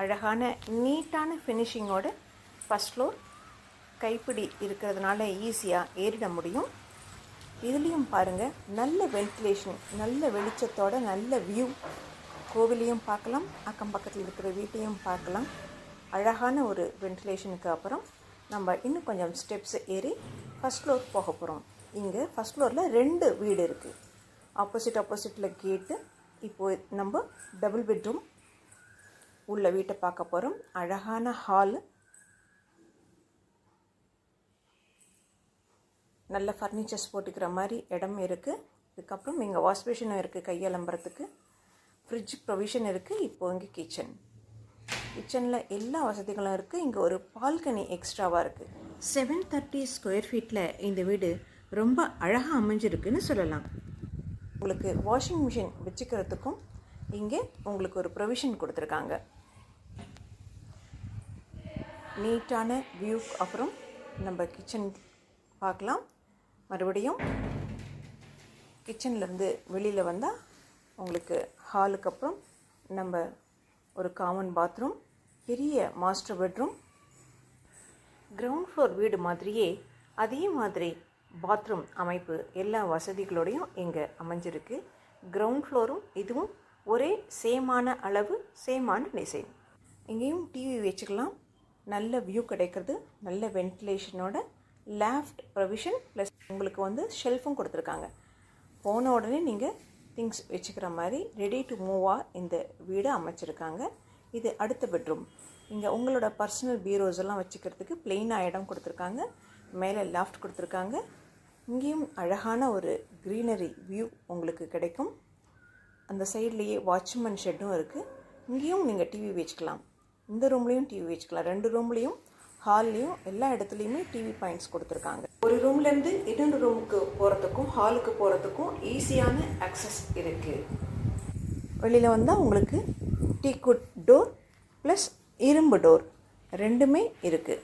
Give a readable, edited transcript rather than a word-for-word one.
அழகான நீட்டான ஃபினிஷிங்கோட first floor கைப்பிடி இருக்கிறதுனால ஈஸியாக ஏறிட முடியும். இதுலேயும் பாருங்கள், நல்ல வென்டிலேஷன், நல்ல வெளிச்சத்தோட நல்ல வியூ. கோவிலையும் பார்க்கலாம், அக்கம் பக்கத்தில் இருக்கிற வீட்டையும் பார்க்கலாம். அழகான ஒரு வென்டிலேஷனுக்கு அப்புறம் நம்ம இன்னும் கொஞ்சம் ஸ்டெப்ஸ் ஏறி ஃபஸ்ட் ஃப்ளோர் போக போகிறோம். இங்கே ஃபஸ்ட் ஃப்ளோரில் 2 வீடு இருக்குது. ஆப்போசிட்டில் கேட்டு. இப்போது நம்ம டபுள் பெட்ரூம் உள்ள வீட்டை பார்க்க போகிறோம். அழகான ஹால், நல்ல ஃபர்னிச்சர்ஸ் போட்டுக்கிற மாதிரி இடம் இருக்குது. இதுக்கப்புறம் இங்கே வாஷ் பேஷனும் இருக்குது, கையலம்புறதுக்கு. ஃப்ரிட்ஜ் ப்ரொவிஷன் இருக்குது. இப்போது இங்கே கிச்சனில் எல்லா வசதிகளும் இருக்குது. இங்கே ஒரு பால்கனி எக்ஸ்ட்ராவாக இருக்குது. 730 ஸ்கொயர் ஃபீட்டில் இந்த வீடு ரொம்ப அழகாக அமைஞ்சிருக்குன்னு சொல்லலாம். உங்களுக்கு வாஷிங் மிஷின் வச்சுக்கிறதுக்கும் இங்கே உங்களுக்கு ஒரு ப்ரொவிஷன் கொடுத்துருக்காங்க. நீட்டான வியூ. அப்புறம் நம்ம கிச்சன் பார்க்கலாம். மறுபடியும் கிச்சன்லேருந்து வெளியில் வந்தால் உங்களுக்கு ஹாலுக்கு அப்புறம் நம்ம ஒரு காமன் பாத்ரூம், பெரிய மாஸ்டர் பெட்ரூம். கிரவுண்ட் ஃப்ளோர் வீடு மாதிரியே அதே மாதிரி பாத்ரூம் அமைப்பு எல்லா வசதிகளோடையும் இங்கே அமைஞ்சிருக்கு. கிரவுண்ட் ஃப்ளோரும் இதுவும் ஒரே சேமான அளவு, சேமான டிசைன். இங்கேயும் டிவி வச்சுக்கலாம். நல்ல வியூ கிடைக்கிறது, நல்ல வென்டிலேஷனோட. லேஃப்ட் ப்ரொவிஷன் ப்ளஸ் உங்களுக்கு ஷெல்ஃபும் கொடுத்துருக்காங்க. போன உடனே நீங்கள் திங்ஸ் வச்சுக்கிற மாதிரி ரெடி டு மூவாக இந்த வீடு அமைச்சிருக்காங்க. இது அடுத்த பெட்ரூம். இங்கே உங்களோட பர்சனல் பீரோஸ் எல்லாம் வச்சுக்கிறதுக்கு பிளெயினாக இடம் கொடுத்துருக்காங்க. மேலே லாஃப்ட் கொடுத்துருக்காங்க. இங்கேயும் அழகான ஒரு க்ரீனரி வியூ உங்களுக்கு கிடைக்கும். அந்த சைட்லேயே வாட்ச்மேன் ஷெட்டும் இருக்குது. இங்கேயும் நீங்கள் டிவி வச்சுக்கலாம். இந்த ரூம்லேயும் டிவி வச்சுக்கலாம். 2 ரூம்லேயும், ஹால்லேயும், எல்லா இடத்துலையுமே டிவி பாயிண்ட்ஸ் கொடுத்துருக்காங்க. ஒரு ரூம்லேருந்து இன்னொரு ரூமுக்கு போகிறதுக்கும் ஹாலுக்கு போகிறதுக்கும் ஈஸியான ஆக்சஸ் இருக்குது. வெளியில் வந்தால் உங்களுக்கு டீக்குட் டோர் ப்ளஸ் இரும்பு டோர் 2மே இருக்குது.